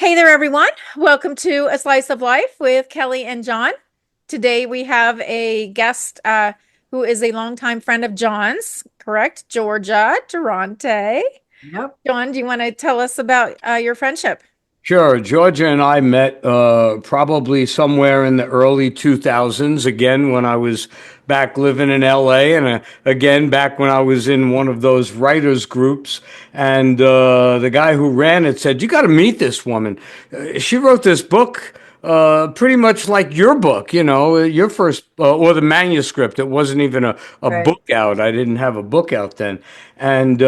Hey there, everyone. Welcome to A Slice of Life with Kellie and Jon. Today we have a guest who is a longtime friend of Jon's, correct? Georgia Durante. Yep. Jon, do you want to tell us about your friendship? Sure. Georgia and I met probably somewhere in the early 2000s, again, when I was back living in LA, and again, back when I was in one of those writers' groups. And the guy who ran it said, "You got to meet this woman. She wrote this book. Pretty much like your book, your first, or the manuscript. It wasn't even a Right. book out. I didn't have a book out then. And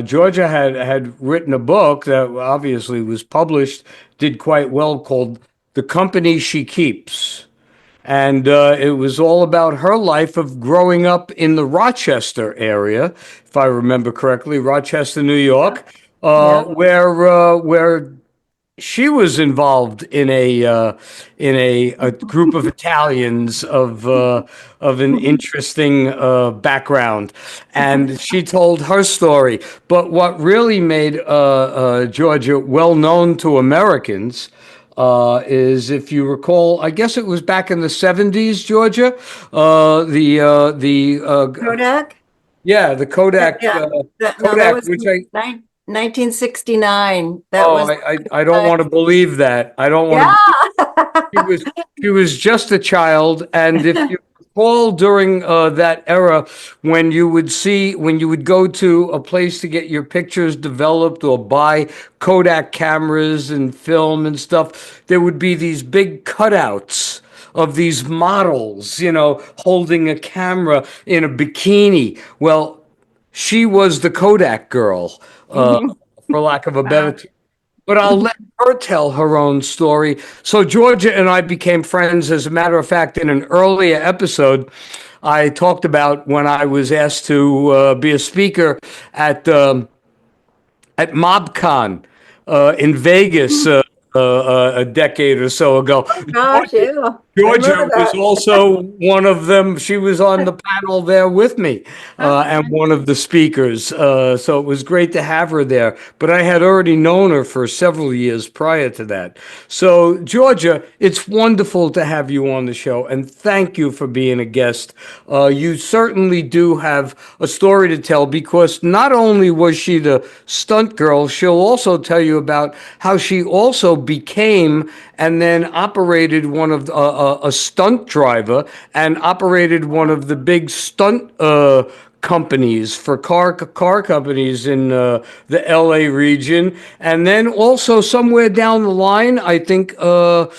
Georgia had written a book that obviously was published, did quite well, called The Company She Keeps. And it was all about her life of growing up in the Rochester area, if I remember correctly, Rochester, New Yeah. York, Yeah. where she was involved in a group of Italians of an interesting background, and she told her story. But what really made Georgia well known to Americans is, if you recall, I guess it was back in the '70s, Georgia, the Kodak? yeah, the Kodak Yeah. That Kodak, was which I 1969. That oh, was I don't uh, want to believe that. I don't want yeah. to. She was she was just a child, and if you recall, during that era, when you would go to a place to get your pictures developed or buy Kodak cameras and film and stuff, there would be these big cutouts of these models, holding a camera in a bikini. Well, she was the Kodak girl, for lack of a better Wow. term. But I'll let her tell her own story. So Georgia and I became friends. As a matter of fact, in an earlier episode, I talked about when I was asked to be a speaker at at MobCon in Vegas a decade or so ago. Oh gosh, yeah. I remember Georgia was that. also one of them. She was on the panel there with me, Oh, and one of the speakers. So it was great to have her there. But I had already known her for several years prior to that. So, Georgia, it's wonderful to have you on the show, and thank you for being a guest. You certainly do have a story to tell, because not only was she the stunt girl, she'll also tell you about how she also became and then operated one of a stunt driver, and operated one of the big stunt companies for car companies in the LA region, and then also somewhere down the line, I think for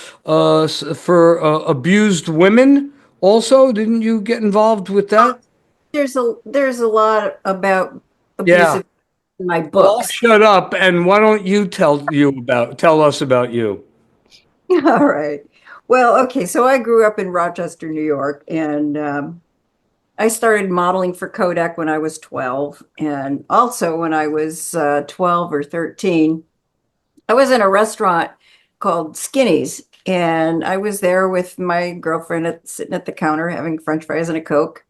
abused women. Also, didn't you get involved with that? There's a lot about Yeah. abusive in my Well, I'll books. shut up, and why don't you tell us about you? All right. Well, okay, so I grew up in Rochester, New York, and I started modeling for Kodak when I was 12. And also when I was 12 or 13, I was in a restaurant called Skinny's, and I was there with my girlfriend sitting at the counter having French fries and a Coke.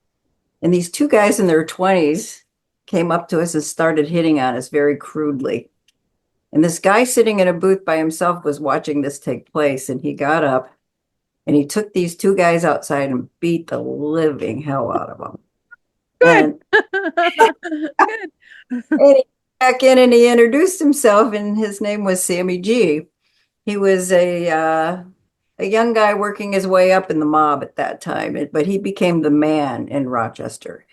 And these two guys in their 20s came up to us and started hitting on us very crudely. And this guy sitting in a booth by himself was watching this take place, and he got up and he took these two guys outside and beat the living hell out of them. good. And, Good. and he came back in and he introduced himself, and his name was Sammy G. He was a young guy working his way up in the mob at that time, but he became the man in Rochester.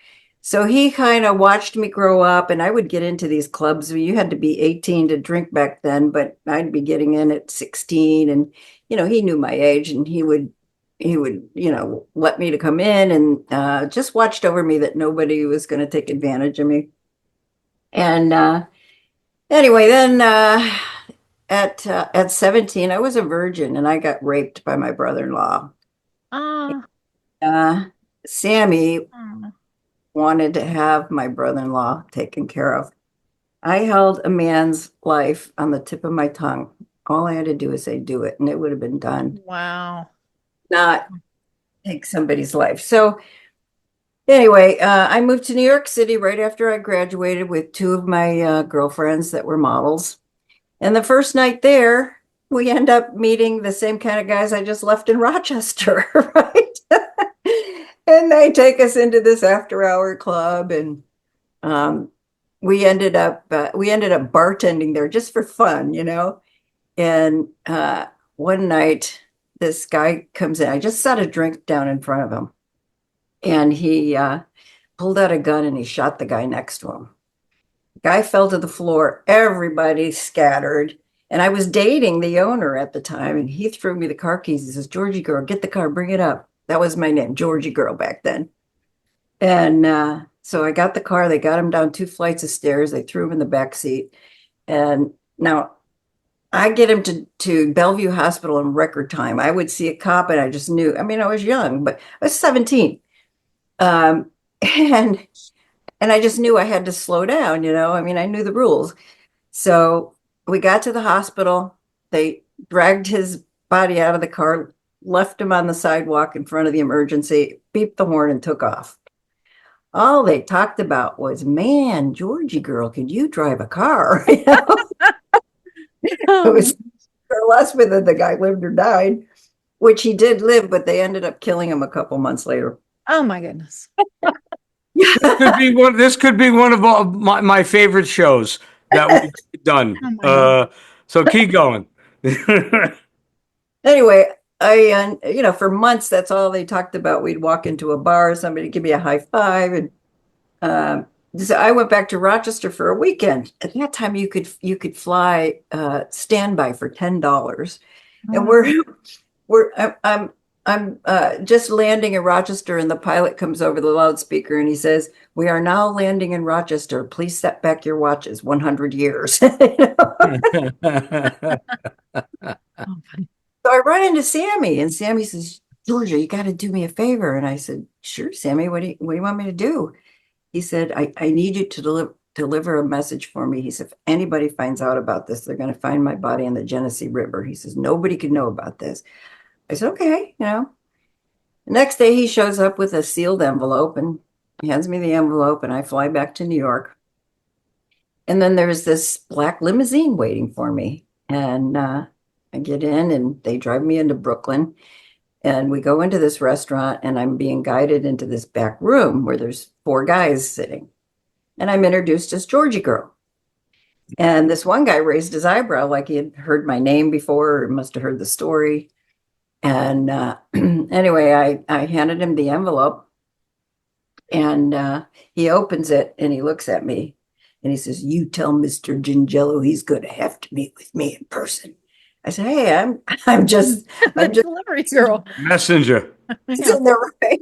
So he kind of watched me grow up, and I would get into these clubs. You had to be 18 to drink back then, but I'd be getting in at 16, and he knew my age, and he would let me to come in, and just watched over me that nobody was going to take advantage of me. And anyway, then at 17, I was a virgin and I got raped by my brother-in-law. Ah, Uh, Sammy oh, wanted to have my brother-in-law taken care of. I held a man's life on the tip of my tongue. All I had to do was say, do it, and it would have been done, wow. not take somebody's life. So, anyway, I moved to New York City right after I graduated with two of my girlfriends that were models. And the first night there, we end up meeting the same kind of guys I just left in Rochester, right? And they take us into this after hour club, and um, we ended up bartending there just for fun, you know. And one night, this guy comes in. I just set a drink down in front of him, and he pulled out a gun and he shot the guy next to him. Guy fell to the floor. Everybody scattered. And I was dating the owner at the time, and he threw me the car keys. He says, Georgie girl, get the car, bring it up. That was my name, Georgie girl back then. And so I got the car. They got him down 2 flights of stairs. They threw him in the back seat. And now I get him to Bellevue Hospital in record time. I would see a cop and I just knew. I mean, I was young, but I was 17. Um, and and I just knew I had to slow down, you know. I mean, I knew the rules. So we got to the hospital. They dragged his body out of the car, left him on the sidewalk in front of the emergency, beeped the horn, and took off. All they talked about was, man, Georgie girl, could you drive a car? You know? It was less whether the guy lived or died, which he did live, but they ended up killing him a couple months later. Oh my goodness. This could be one of all my favorite shows that we've done. Oh my God. So keep going. Anyway, you know, for months, that's all they talked about. We'd walk into a bar, somebody give me a high five. And so I went back to Rochester for a weekend. At that time, you could fly standby for $10. And I'm just landing in Rochester, and the pilot comes over the loudspeaker and he says, "We are now landing in Rochester. Please set back your watches 100 years." You know? Oh, funny. So I run into Sammy, and Sammy says, "Georgia, you got to do me a favor." And I said, "Sure, Sammy. What do you want me to do?" He said, I need you to deliver a message for me. He said, "If anybody finds out about this, they're going to find my body in the Genesee River." He says, "Nobody can know about this." I said, "Okay, you know." The next day he shows up with a sealed envelope and hands me the envelope, and I fly back to New York. And then there's this black limousine waiting for me. And I get in and they drive me into Brooklyn. And we go into this restaurant, and I'm being guided into this back room where there's 4 guys sitting. And I'm introduced as Georgie girl. And this one guy raised his eyebrow like he had heard my name before, or must have heard the story. And anyway, I handed him the envelope, and he opens it and he looks at me and he says, "You tell Mr. Gingello he's going to have to meet with me in person." I said, "Hey, I'm just The delivery girl. Messenger. Yeah. in there, right?"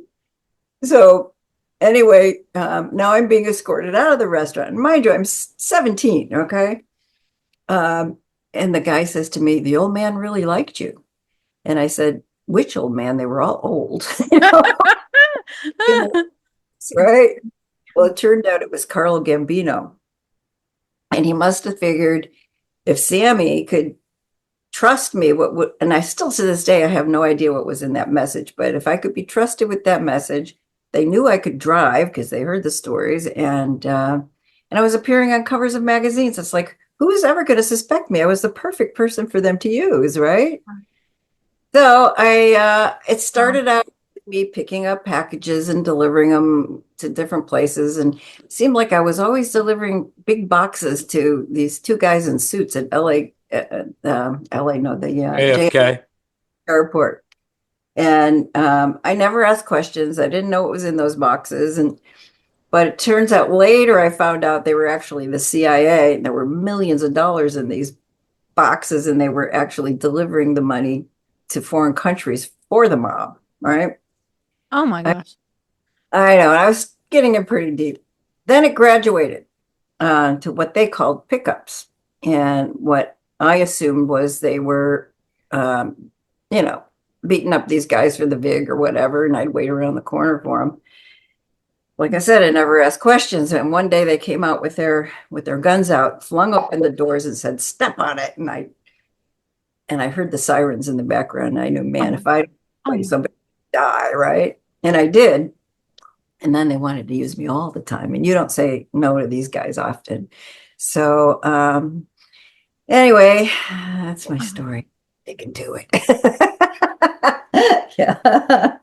So anyway, now I'm being escorted out of the restaurant. And mind you, I'm 17, okay? And the guy says to me, "The old man really liked you." And I said, "Which old man?" They were all old, you know, right? Well, it turned out it was Carlo Gambino. And he must have figured if Sammy could trust me, and I still to this day, I have no idea what was in that message, but if I could be trusted with that message, they knew I could drive because they heard the stories. And I was appearing on covers of magazines. It's like, who is ever going to suspect me? I was the perfect person for them to use, right? So it started out with me picking up packages and delivering them to different places, and it seemed like I was always delivering big boxes to these 2 guys in suits at LA, LA, no, the AFK. airport. And I never asked questions. I didn't know what was in those boxes, but it turns out later I found out they were actually the CIA, and there were millions of dollars in these boxes, and they were actually delivering the money to foreign countries for the mob, right? Oh my gosh. I know. I was getting in pretty deep. Then it graduated to what they called pickups. And what I assumed was they were, you know, beating up these guys for the VIG or whatever, and I'd wait around the corner for them. Like I said, I never asked questions. And one day they came out with their guns out, flung open the doors, and said, "Step on it." And I heard the sirens in the background. And I knew, man, if I somebody die, right? And I did. And then they wanted to use me all the time. And you don't say no to these guys often. So anyway, that's my story. they can do it. Yeah.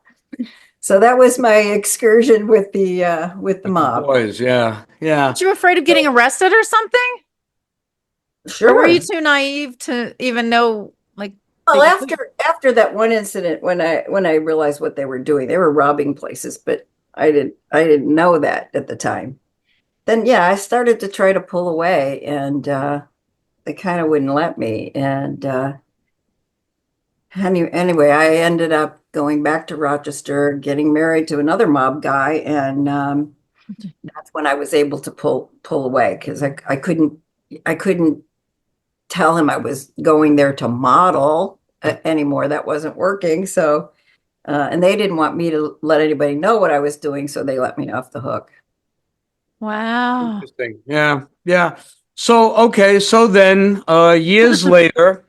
So that was my excursion with the With the mob. boys, yeah, yeah. Weren't you afraid of getting arrested or something? Or were you Sure. too naive to even know like that Well, you could? after that one incident, when I realized what they were doing, they were robbing places, but I didn't know that at the time. Then yeah, I started to try to pull away, and they kind of wouldn't let me. And anyway, I ended up going back to Rochester, getting married to another mob guy, and that's when I was able to pull away because I couldn't tell him I was going there to model anymore. That wasn't working. So, and they didn't want me to let anybody know what I was doing, so they let me off the hook. Wow. Interesting. Yeah, yeah. So, okay, so then years later,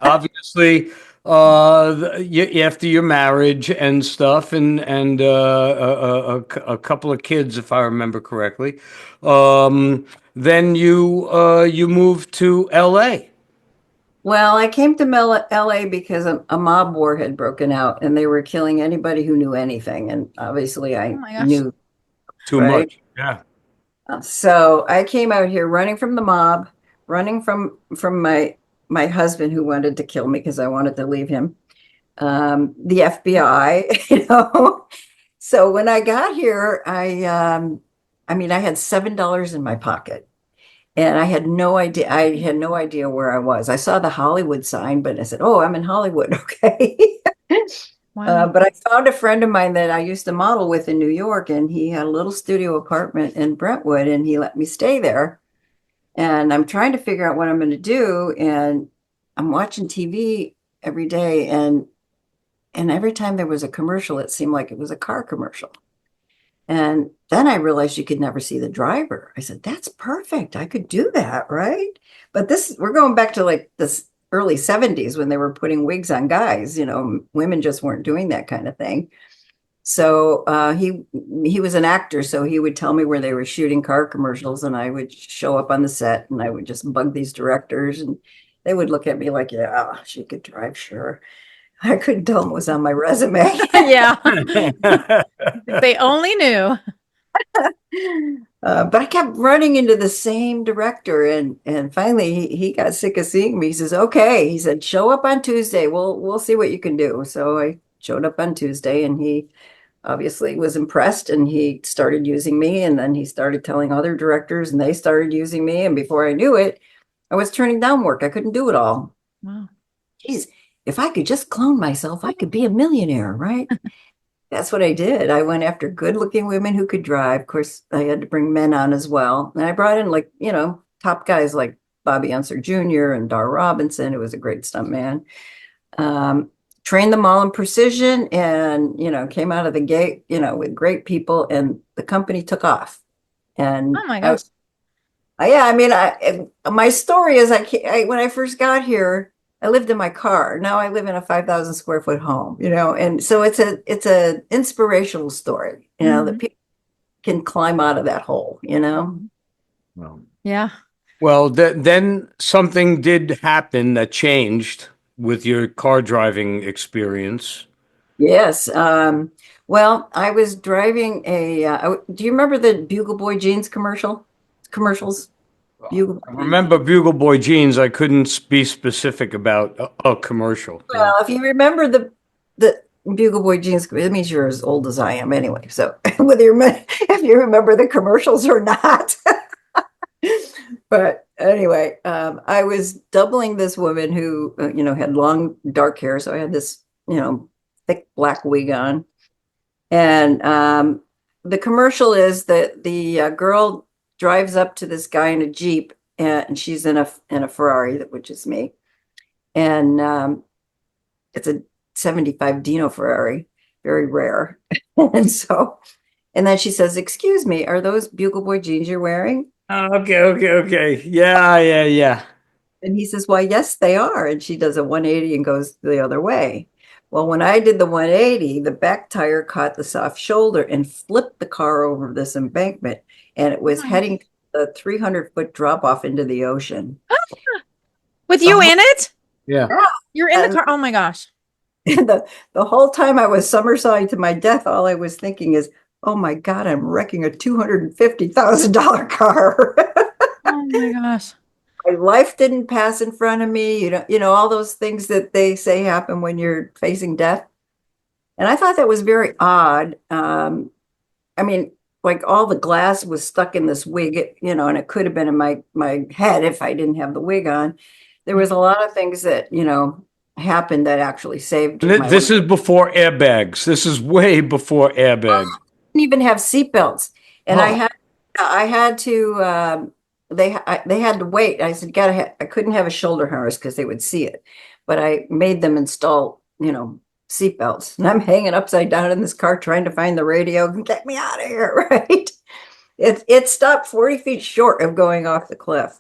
obviously, after your marriage and stuff, and a couple of kids, if I remember correctly, then you moved to L.A. Well, I came to LA because a mob war had broken out and they were killing anybody who knew anything. And obviously Oh I my gosh. knew, Too right? much. Yeah. So I came out here running from the mob, running from my husband who wanted to kill me because I wanted to leave him. The FBI, So when I got here, I mean, I had $7 in my pocket. And I had no idea where I was. I saw the Hollywood sign, but I said, "Oh, I'm in Hollywood." Okay. Wow. But I found a friend of mine that I used to model with in New York, and he had a little studio apartment in Brentwood, and he let me stay there. And I'm trying to figure out what I'm going to do. And I'm watching TV every day, and every time there was a commercial, it seemed like it was a car commercial. And then I realized you could never see the driver. I said, that's perfect. I could do that, right? But we're going back to like this early 70s when they were putting wigs on guys. Women just weren't doing that kind of thing. So he was an actor, so he would tell me where they were shooting car commercials, and I would show up on the set, and I would just bug these directors, and they would look at me like, "Yeah, she could drive, sure." I couldn't tell them it was on my resume. Yeah. If they only knew. But I kept running into the same director, and finally he got sick of seeing me. He says, "Okay," he said, "show up on Tuesday. We'll see what you can do." So I showed up on Tuesday, and he obviously was impressed, and he started using me, and then he started telling other directors, and they started using me, and before I knew it, I was turning down work. I couldn't do it all. Wow. Geez, if I could just clone myself, I could be a millionaire, right? That's what I did. I went after good-looking women who could drive. Of course, I had to bring men on as well. And I brought in like, top guys like Bobby Unser Jr. and Dar Robinson, who was a great stuntman. Um, Trained them all in precision and, came out of the gate, with great people, and the company took off. And Oh my gosh. yeah, I mean, my story is when I first got here, I lived in my car. Now I live in a 5,000 square foot home, and so it's a inspirational story, that Mhm. people can climb out of that hole. Well, Yeah. well, then something did happen that changed with your car driving experience. Yes. Well, I was driving do you remember the Bugle Boy jeans commercials? Bugle Boy I jeans. remember Bugle Boy jeans. I couldn't be specific about a commercial. Yeah. Well, if you remember the Bugle Boy jeans, it means you're as old as I am anyway. So whether if you remember the commercials or not. But anyway, I was doubling this woman who, had long dark hair. So I had this, thick black wig on. And the commercial is that the girl drives up to this guy in a Jeep, and she's in a Ferrari, which is me. And it's a 75 Dino Ferrari, very rare. And then she says, "Excuse me, are those Bugle Boy jeans you're wearing?" Okay, okay, okay. Yeah, yeah, yeah. And he says, "Why, yes, they are." And she does a 180 and goes the other way. Well, when I did the 180, the back tire caught the soft shoulder and flipped the car over this embankment. And it Oh was my gosh. heading a 300-foot drop off into the ocean. With The you whole, in it? Yeah. You're in the And car. Oh my gosh. the whole time I was somersaulting to my death, all I was thinking is, oh my God, I'm wrecking a $250,000 car. Oh my gosh. My life didn't pass in front of me. All those things that they say happen when you're facing death. And I thought that was very odd. I mean, like all the glass was stuck in this wig, and it could have been in my head if I didn't have the wig on. There was a lot of things that, happened that actually saved And my life. this is before airbags. This is way before airbags. Didn't even have seatbelts, and I Oh, had I had to they had to wait. I said, I couldn't have a shoulder harness because they would see it, but I made them install, seatbelts, and I'm hanging upside down in this car trying to find the radio and get me out of here, right? It stopped 40 feet short of going off the cliff.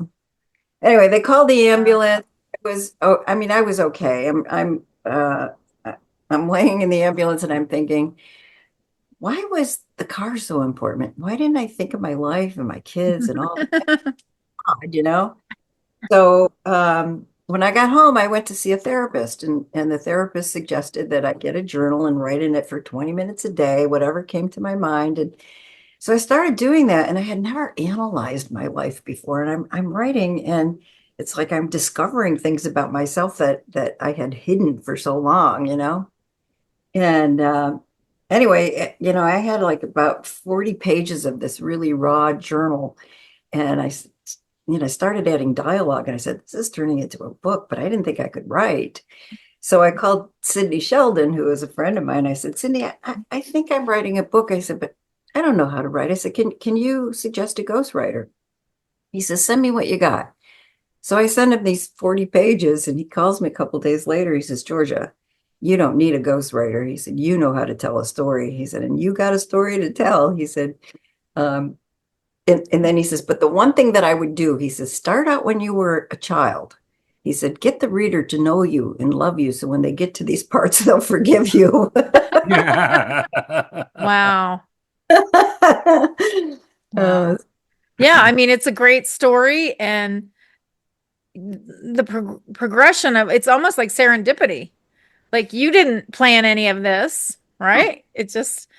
Anyway, they called the Wow. ambulance. It was, oh, I mean, I was okay. I'm laying in the ambulance and I'm thinking, why was the car so important? Why didn't I think of my life and my kids and all that? So when I got home, I went to see a therapist, and the therapist suggested that I get a journal and write in it for 20 minutes a day, whatever came to my mind. And so I started doing that, and I had never analyzed my life before. And I'm writing, and it's like I'm discovering things about myself that I had hidden for so long. And anyway, I had like about 40 pages of this really raw journal, and started adding dialogue, and I said, this is turning into a book, but I didn't think I could write. So I called Cindy Sheldon, who is a friend of mine. I said, Cindy, I think I'm writing a book. I said, but I don't know how to write. I said, can you suggest a ghostwriter? He says, send me what you got. So I send him these 40 pages, and he calls me a couple days later. He says, Georgia, you don't need a ghostwriter. He said, you know how to tell a story. He said, and you got a story to tell. He said, um, and then he says, but the one thing that I would do, he says, start out when you were a child. He said, get the reader to know you and love you. So when they get to these parts, they'll forgive you. yeah. Wow. Uh, Wow. Yeah, I mean, it's a great story, and the progression of it's almost like serendipity. Like you didn't plan any of this, right? It's just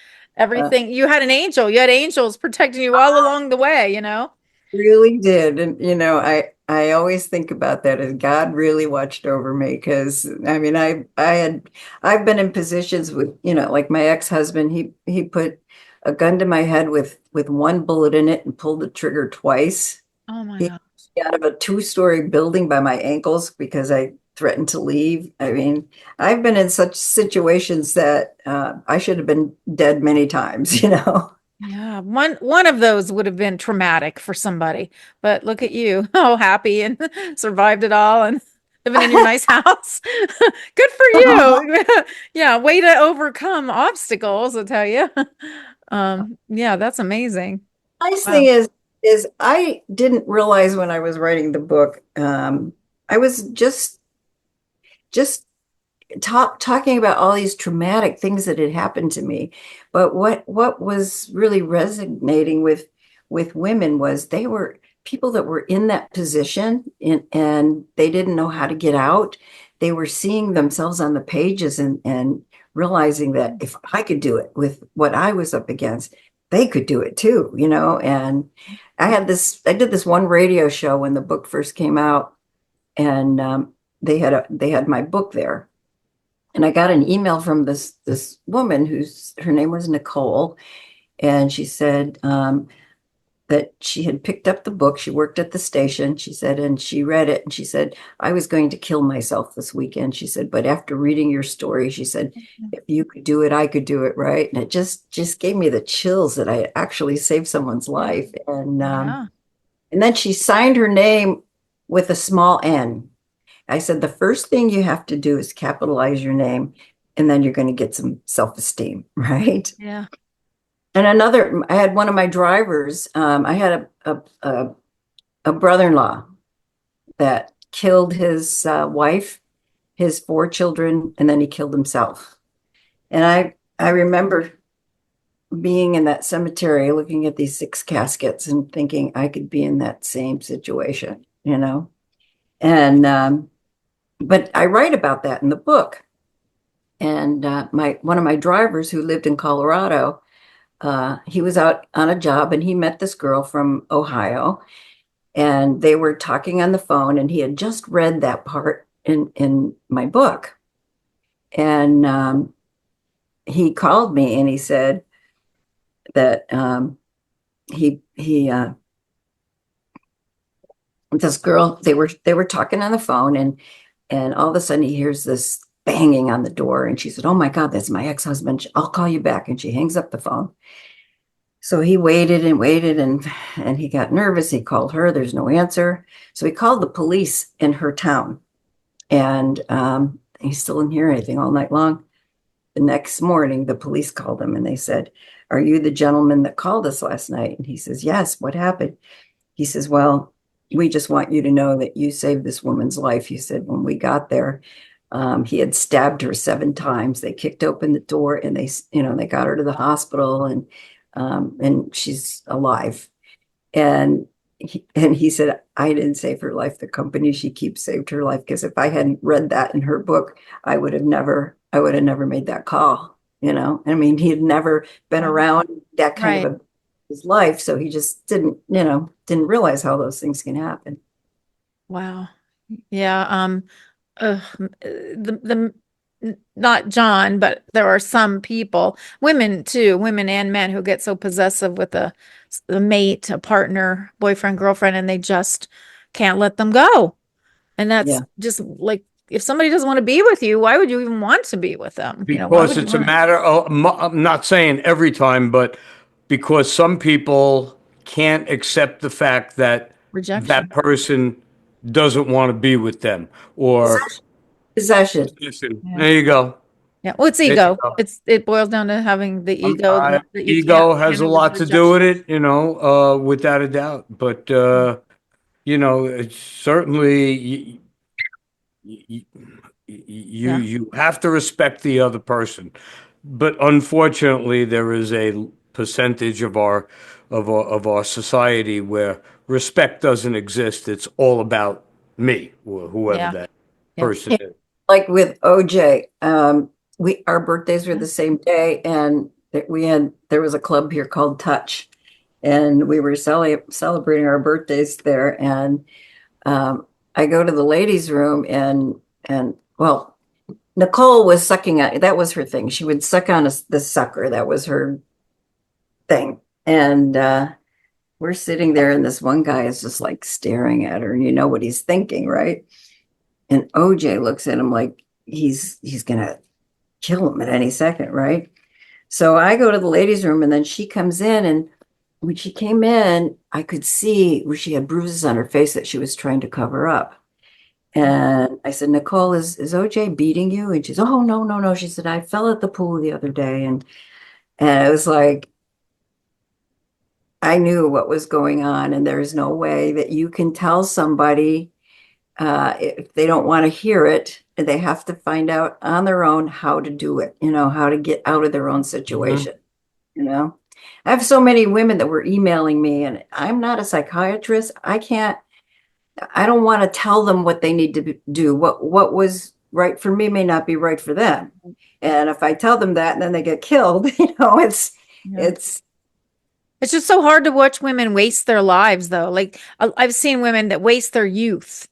uh, everything. You had an angel. You had angels protecting you all along the way, you know? really did. And I always think about that as God really watched over me, because I mean I've been in positions with, like my ex-husband, he put a gun to my head with one bullet in it and pulled the trigger twice. Oh my He God. got out of a two-story building by my ankles because I threatened to leave. I mean, I've been in such situations that I should have been dead many times. Yeah, one of those would have been traumatic for somebody, but look at you, oh happy and survived it all and living in your nice house. Good for you. Yeah, way to overcome obstacles, I'll tell you. Yeah, that's amazing. Nice thing Wow. is I didn't realize when I was writing the book, I was just talking about all these traumatic things that had happened to me. But what was really resonating with women was they were people that were in that position, and they didn't know how to get out. They were seeing themselves on the pages, and realizing that if I could do it with what I was up against, they could do it too. And I did this one radio show when the book first came out, and they had my book there, and I got an email from this woman whose her name was Nicole, and she said that she had picked up the book. She worked at the station. She said, and she read it, and she said, I was going to kill myself this weekend. She said, but after reading your story, she said, if you could do it, I could do it, right? And it just gave me the chills that I actually saved someone's life. Yeah. And then she signed her name with a small N. I said, the first thing you have to do is capitalize your name, and then you're going to get some self-esteem, right? Yeah. And I had one of my drivers, I had a brother-in-law that killed his wife, his four children, and then he killed himself. And I remember being in that cemetery looking at these six caskets and thinking I could be in that same situation. And but I write about that in the book. And my one of my drivers who lived in Colorado, he was out on a job and he met this girl from Ohio, and they were talking on the phone, and he had just read that part in my book. And he called me and he said that he this girl, they were talking on the phone, and all of a sudden he hears this banging on the door, and she said, "Oh my God, that's my ex-husband. I'll call you back." And she hangs up the phone. So he waited and waited, and he got nervous. He called her. There's no answer. So he called the police in her town, and he still didn't hear anything all night long. The next morning, the police called him and they said, "Are you the gentleman that called us last night?" And he says, "Yes. What happened?" He says, "Well, we just want you to know that you saved this woman's life." He said, "When we got there, he had stabbed her 7 times. They kicked open the door and they got her to the hospital, and she's alive." And he said, "I didn't save her life. The company she keeps saved her life. Because if I hadn't read that in her book, I would have never made that call. I mean, he had never been Wow. around that kind of Right. a his life, so he just didn't realize how those things can happen." Wow. Yeah. Not John, but there are some people, women too, women and men who get so possessive with a mate, a partner, boyfriend, girlfriend, and they just can't let them go. And that's Yeah. just like, if somebody doesn't want to be with you, why would you even want to be with them? Why Because would you it's a want to? matter of, I'm not saying every time, but because some people can't accept the fact that that Rejection. person doesn't want to be with them. Or, Possession. listen, Yeah. there you go. Yeah. Well, it's There you ego. go. It boils down to having the ego that you can't Ego has a handle the lot to do with rejection. it, without a doubt. But, it's certainly you, Yeah. you have to respect the other person. But unfortunately, there is a percentage of our society where respect doesn't exist. It's all about me, or whoever Yeah. that Yeah. person Yeah, is. like with OJ, we our birthdays were the same day, and there was a club here called Touch, and we were celebrating our birthdays there. And I go to the ladies' room, and well, Nicole was sucking on, that was her thing. She would suck on the sucker. That was her thing. And we're sitting there, and this one guy is just like staring at her, and you know what he's thinking, right? And OJ looks at him like he's gonna kill him at any second, right? So I go to the ladies' room, and then she comes in, and when she came in, I could see where she had bruises on her face that she was trying to cover up. And I said, "Nicole, is OJ beating you?" And she's, "Oh, no, no, no." She said, "I fell at the pool the other day." And it was like, I knew what was going on, and there's no way that you can tell somebody if they don't want to hear it. They have to find out on their own how to do it, how to get out of their own Mhm. situation. you know. I have so many women that were emailing me, and I'm not a psychiatrist. I don't want to tell them what they need to do. What was right for me may not be right for them. And if I tell them that and then they get killed, Yeah. it's It's just so hard to watch women waste their lives, though. Like, I've seen women that waste their youth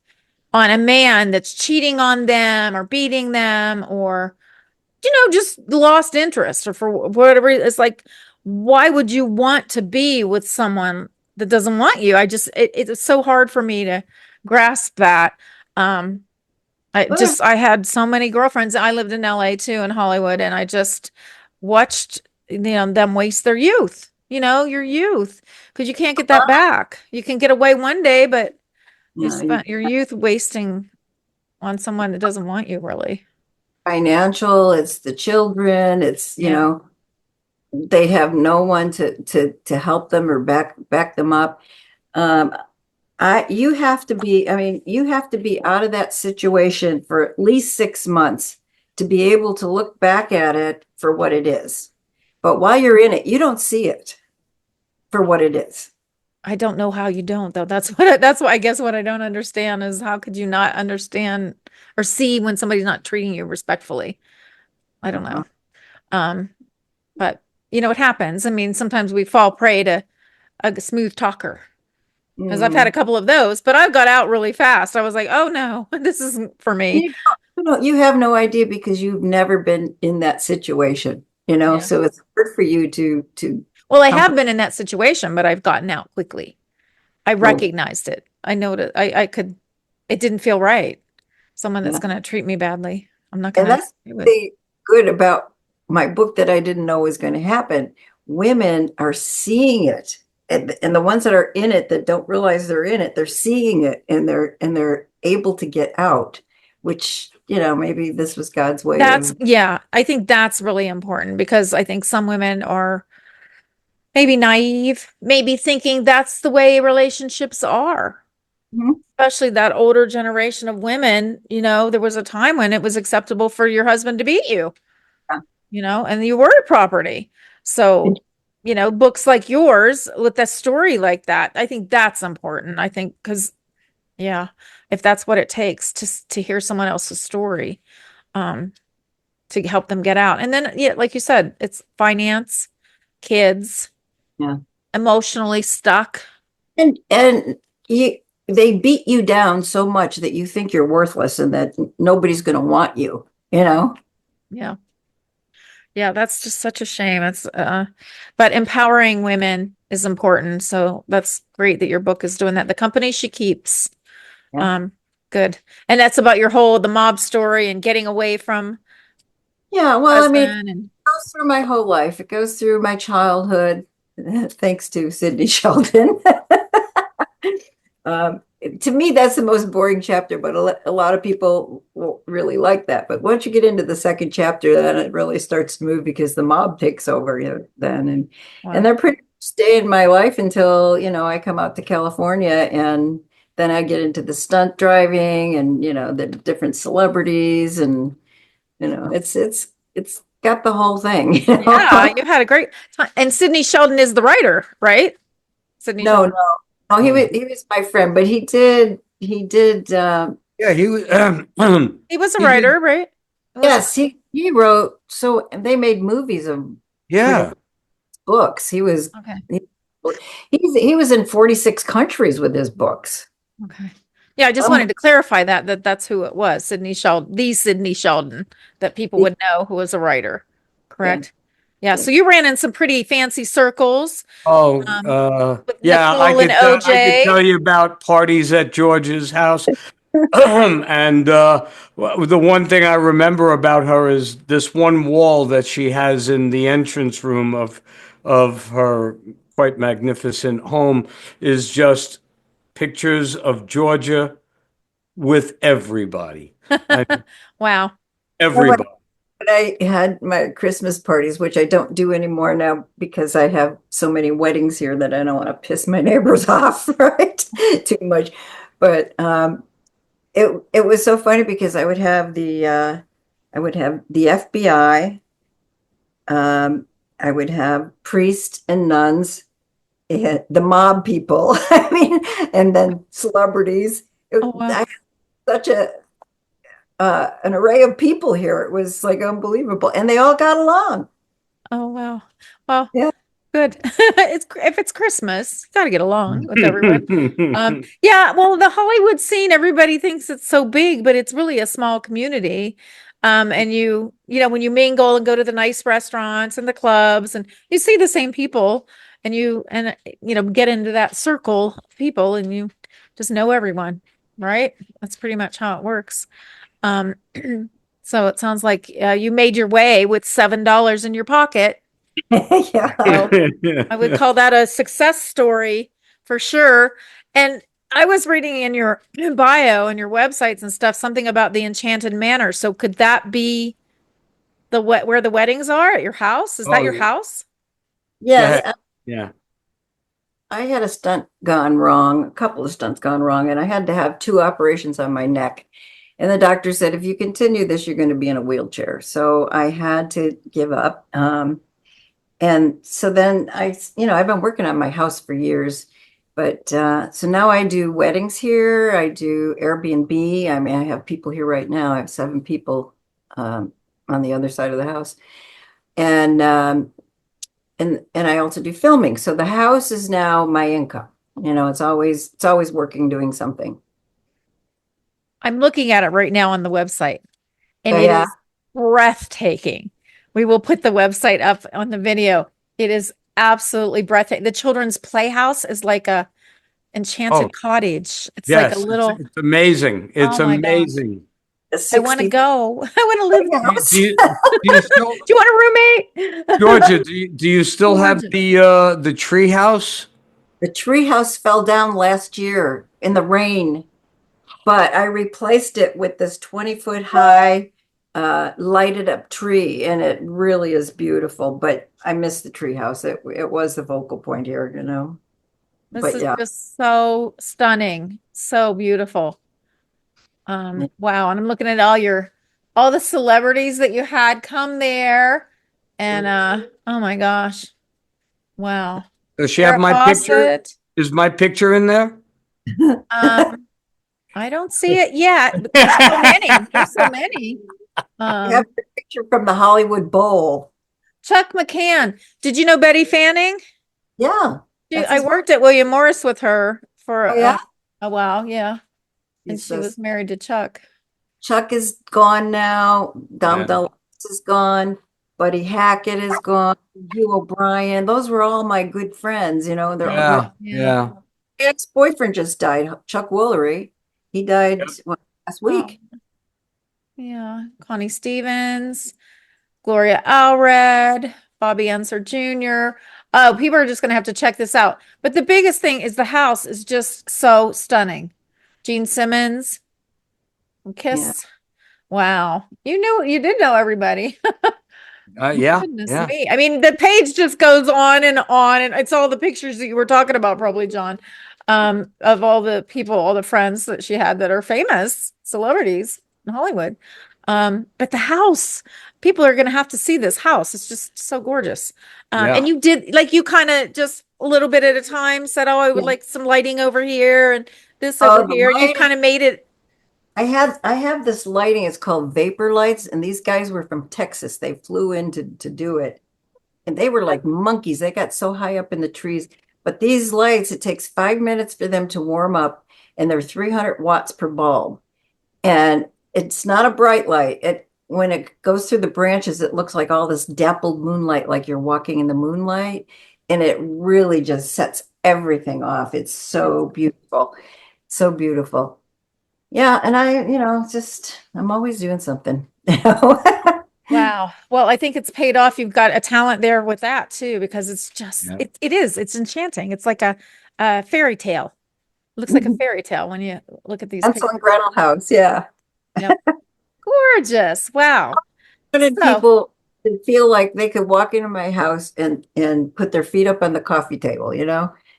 on a man that's cheating on them or beating them, or just lost interest, or for whatever. It's like, why would you want to be with someone that doesn't want you? It's so hard for me to grasp that. Um, I had so many girlfriends. I lived in LA too, in Hollywood, and I just watched, them waste their youth, your youth, because you can't get that back. You can get away one day, but you you spent your youth wasting on someone that doesn't want you, really. financial, it's the children, it's Yeah. they have no one to help them or back them up. Um, you have to be, I mean, you have to be out of that situation for at least 6 months to be able to look back at it for what it is. But while you're in it, you don't see it for what it is. I don't know how you don't though. That's what I guess what I don't understand is how could you not understand or see when somebody's not treating you respectfully? I don't Uh-huh. know. Um, but it happens. I mean, sometimes we fall prey to a smooth talker. Because I've had a Mm. couple of those, but I've got out really fast. I was like, oh no, this isn't for me. You have no idea because you've never been in that situation, Yeah. so it's hard for you to Well, I have comprehend. been in that situation, but I've gotten out quickly. I Well, recognized it. I noticed I could, it didn't feel right. Someone that's yeah. going to treat me badly. I'm not going And to that's do it. the good about my book that I didn't know was going to happen. Women are seeing it. And the ones that are in it that don't realize they're in it, they're seeing it and they're able to get out, which, maybe this was God's way That's, of. yeah, I think that's really important because I think some women are maybe naive, maybe thinking that's the way relationships are. Mhm. Especially that older generation of women, there was a time when it was acceptable for your husband to beat you, and you were property. So, books like yours with a story like that, I think that's important. I think because, yeah, if that's what it takes to hear someone else's story, um, to help them get out. And then, yeah, like you said, it's finance, kids, Yeah. emotionally stuck. And they beat you down so much that you think you're worthless and that nobody's going to want you. Yeah. Yeah, that's just such a shame. But empowering women is important. So that's great that your book is doing that. The company she keeps. Yeah. Um, good. And that's about the mob story and getting away from Yeah. Well, I mean, it husband and goes through my whole life. It goes through my childhood, thanks to Sidney Sheldon. Um, to me, that's the most boring chapter, but a lot of people will really like that. But once you get into the second chapter, then it really starts to move because the mob takes over, then and wow. they're pretty much stay in my life until, I come out to California and then I get into the stunt driving and, the different celebrities and, it's got the whole thing. Yeah, you had a great time. And Sydney Sheldon is the writer, right? Sydney No, Sheldon. no, no, he Oh, was he was my friend, but he did yeah, he was. He was a He did. writer, right? It was yes, he wrote, so they made movies of pretty Yeah. much books. okay. He, he was in 46 countries with his books. Okay. Yeah, I just Oh my, wanted to clarify that's who it was, Sydney Sheldon, the Sydney Sheldon that people would know who was a writer. yeah, Correct? Yeah, yeah. so you ran in some pretty fancy circles, Oh, um, with yeah. I Nicole and could. I could OJ. tell you about parties at George's house. And the one thing I remember about her is this one wall that she has in the entrance room of her quite magnificent home is just pictures of Georgia with everybody. I mean, Wow. Well, everybody. when I had my Christmas parties, which I don't do anymore now because I have so many weddings here that I don't want to piss my neighbors off, right? Too much. But it was so funny because I would have the FBI, um, I would have priests and nuns, the mob people, I mean, and then celebrities. Oh I wow. had such an array of people here. It was like unbelievable, and they all got along. Oh wow. Well, Yeah. good. It's if it's Christmas, you got to get along with everyone. Yeah, well, the Hollywood scene, everybody thinks it's so big, but it's really a small community. And when you mingle and go to the nice restaurants and the clubs and you see the same people and get into that circle of people and you just know everyone, right? That's pretty much how it works. Um, so it sounds like you made your way with $7 in your pocket. Yeah. So I would call that a success story for sure. And I was reading in your bio and your websites and stuff something about the Enchanted Manor. So could that be where the weddings are at your house? Is that Oh, your yeah. house? Yes, Yeah. Yeah. I had a stunt gone wrong, a couple of stunts gone wrong, and I had to have two operations on my neck. And the doctor said, if you continue this, you're going to be in a wheelchair. So I had to give up. And so then I've been working on my house for years, But so now I do weddings here. I do Airbnb. I mean, I have people here right now. I have 7 people um, on the other side of the house, and and I also do filming. So the house is now my income. It's always working doing something. I'm looking at it right now on the website, and Oh it yeah, is breathtaking. We will put the website up on the video. It is absolutely breathtaking. The children's playhouse is like a Oh, enchanted cottage. It's like a yes, little, it's amazing. It's oh my gosh. amazing. a I want to 60 go. I want to live Do you, there. house. do you, do you still, Do you want a roommate? Georgia, do you still have Gorgeous. the tree house? The tree house fell down last year in the rain, but I replaced it with this 20-foot high lighted up tree, and it really is beautiful. But I miss the tree house. It was the focal point here. This But is yeah. just so stunning, so beautiful. Wow. And I'm looking at all the celebrities that you had come there. And oh my gosh. Wow. Does she have Farrah my picture? Fawcett. Is my picture in there? Um, I don't see it yet, but there's so many. There's so many. I have Um, a picture from the Hollywood Bowl. Chuck McCann. Did you know Betty Fanning? Yeah, that's I his wife. worked at William Morris with her for Oh yeah. a while. Yeah. And He's she was married to Chuck. Chuck is gone now. Dom Yeah, DeLuise is gone. Buddy Hackett is gone. Hugh O'Brien. Those were all my good friends. They're all my yeah, Yeah. yeah. ex-boyfriend just died. Chuck Woolery. He died last Oh, week. yeah. Connie Stevens, Gloria Allred, Bobby Unser Jr. Oh, people are just going to have to check this out. But the biggest thing is the house is just so stunning. Gene Simmons, Yeah. Kiss. Wow. You did know everybody. Yeah, Goodness yeah, me. I mean, the page just goes on, and it's all the pictures that you were talking about, probably, John, of all the people, all the friends that she had that are famous celebrities in Hollywood. But the house, people are going to have to see this house. It's just so gorgeous. And yeah. you did, like, you kind of just a little bit at a time said, oh, I would Yeah. like some lighting over here and this over Oh, the here. And you lighting. kind of made it. I have this lighting. It's called vapor lights, and these guys were from Texas. They flew in to do it. And they were like monkeys. They got so high up in the trees. But these lights, it takes 5 minutes for them to warm up, and they're 300 watts per bulb. And it's not a bright light. When it goes through the branches, it looks like all this dappled moonlight, like you're walking in the moonlight. And it really just sets everything off. It's so beautiful. So beautiful. Yeah, and I'm always doing something. Wow. Well, I think it's paid off. You've got a talent there with that too, because Yeah. it's enchanting. It's like a fairy tale. Looks like a fairy tale when you look at these Hansel pictures. and Gretel house, yeah. Yep. Gorgeous. Wow. Wanted So, people to feel like they could walk into my house and put their feet up on the coffee table.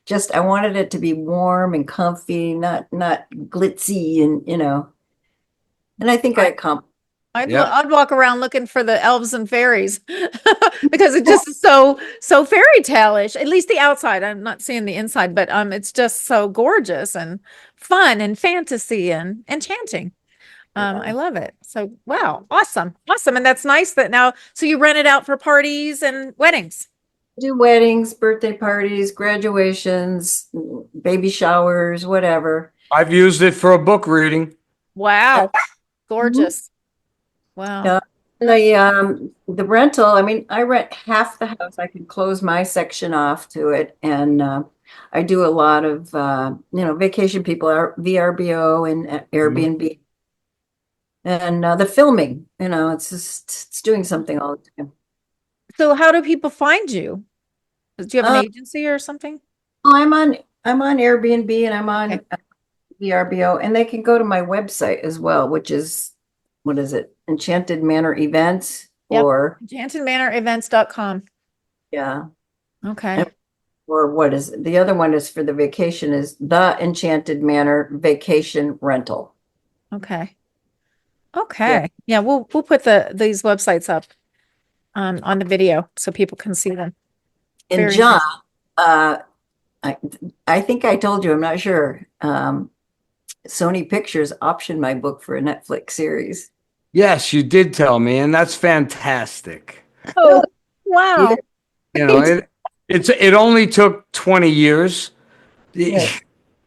Just I wanted it to be warm and comfy, not glitzy and I think I I accomplished. Yeah. I'd walk around looking for the elves and fairies because it just is so fairy tale-ish. At least the outside. I'm not seeing the inside, but it's just so gorgeous and fun and fantasy and enchanting. I Yeah. love it. So wow, awesome, awesome, and that's nice that now. So you rent it out for parties and weddings. Do weddings, birthday parties, graduations, baby showers, whatever. I've used it for a book reading. Wow, Mhm. gorgeous. Wow. Yeah. The rental, I mean, I rent half the house. I can close my section off to it. And I do a lot of vacation people are VRBO and Mhm. Airbnb. And the filming, it's doing something all the time. So how do people find you? Do you have an Uh, agency or something? I'm on Airbnb and I'm Okay. on VRBO, and they can go to my website as well, which is, what is it? Enchanted Manor Events, Yep. or EnchantedManorEvents.com. yeah. Okay. Or what is it? The other one is for the vacation, is the Enchanted Manor Vacation Rental. Okay. Yeah. Okay. Yeah, we'll put these websites up on the video so people can see them. And Very John, nice. uh, I, I think I told you, I'm not sure. Sony Pictures optioned my book for a Netflix series. Yes, you did tell me, and that's fantastic. Oh, wow. Yeah, You know, it only took 20 years. yeah,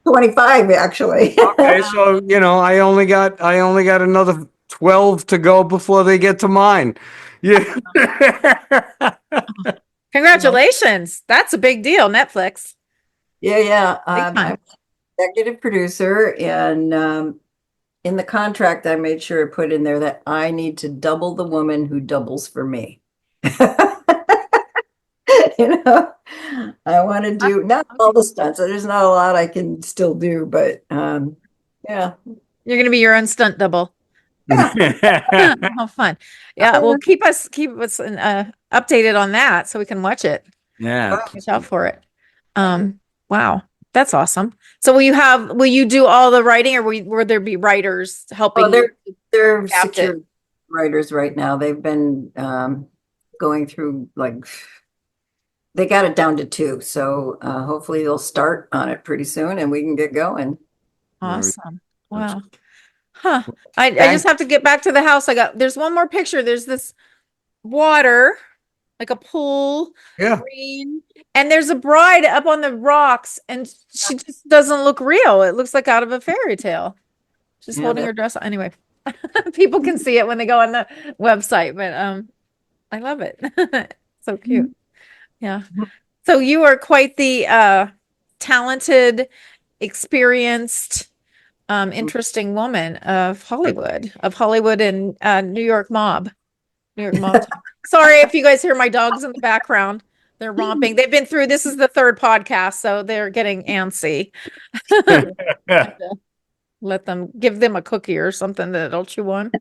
25 actually. Okay, so I only got another 12 to go before they get to mine. Yeah. Yeah, Congratulations. That's a big deal, Netflix. yeah. Big I'm time. executive producer, and in the contract, I made sure to put in there that I need to double the woman who doubles for me. You know, I want to do not all the stunts. There's not a lot I can still do, but yeah, You're going to be your own stunt double. yeah. How fun. Yeah, well, keep us updated on that so we can watch it. Yeah. Watch out for it. Wow. That's awesome. So will you do all the writing or will there be writers Oh, helping you they're adapt it? secure writers right now. They've been going through like they got it down to two, so hopefully they'll start on it pretty soon, and we can get going. Very- Awesome. that's- Wow. Huh. I just Thank, have to get back to the house. There's one more picture. There's this water, like a pool, yeah. green, and there's a bride up on the rocks, and she just doesn't look real. It looks like out of a fairy tale. She's Yeah, holding her dress. Anyway, people can see it when they go on the website, but I love it. So cute. Yeah. So you are quite the talented, experienced, interesting woman of Hollywood and New York mob. New York mob. Sorry if you guys hear my dogs in the background. They're romping. They've been through, this is the third podcast, so they're getting antsy. Have to give them a cookie or something that'll chew on.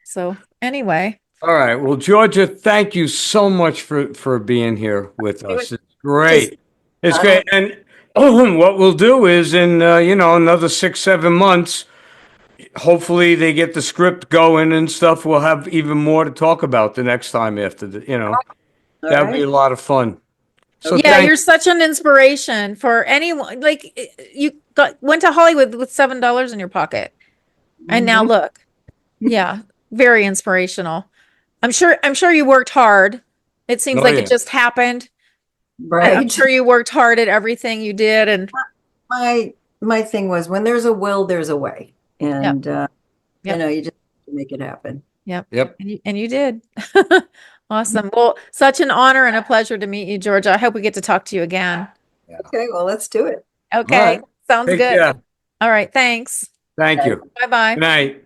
So anyway, All right. Well, Georgia, thank you so much for being here with it was us. It's just great. It's I don't great. And what we'll do is in another 6, 7 months, hopefully they get the script going and stuff. We'll have even more to talk about the next time after all that would be right. a lot of fun. So yeah, thank you're such an inspiration for anyone. Like you went to Hollywood with $7 in your pocket, and now Mhm. look. Yeah, very inspirational. I'm sure you worked hard. It seems Oh like it yeah. just happened. I'm Right. sure you worked hard at everything you did, and My thing was when there's a will, there's a way. yep, And yep, you just have to make it happen. yep, Yep. and you did. Awesome. Well, such an honor and a pleasure to meet you, Georgia. I hope we get to talk to you again. Yeah. Okay, well, let's do it. All Okay, right. sounds Take good. care. All right, thanks. Thank Okay. you. Bye bye. Good night.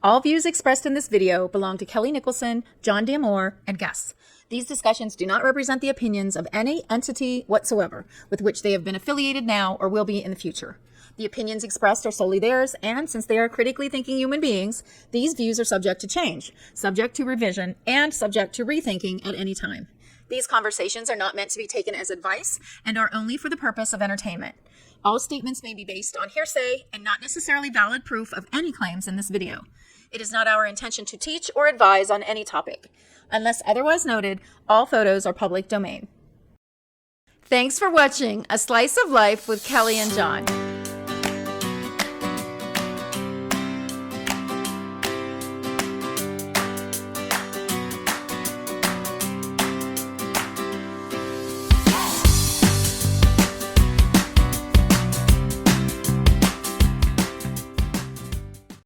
All views expressed in this video belong to Kelly Nicholson, John D'Amore, and guests. These discussions do not represent the opinions of any entity whatsoever with which they have been affiliated now or will be in the future. The opinions expressed are solely theirs, and since they are critically thinking human beings, these views are subject to change, subject to revision, and subject to rethinking at any time. These conversations are not meant to be taken as advice and are only for the purpose of entertainment. All statements may be based on hearsay and not necessarily valid proof of any claims in this video. It is not our intention to teach or advise on any topic. Unless otherwise noted, all photos are public domain. Thanks for watching A Slice of Life with Kelly and John.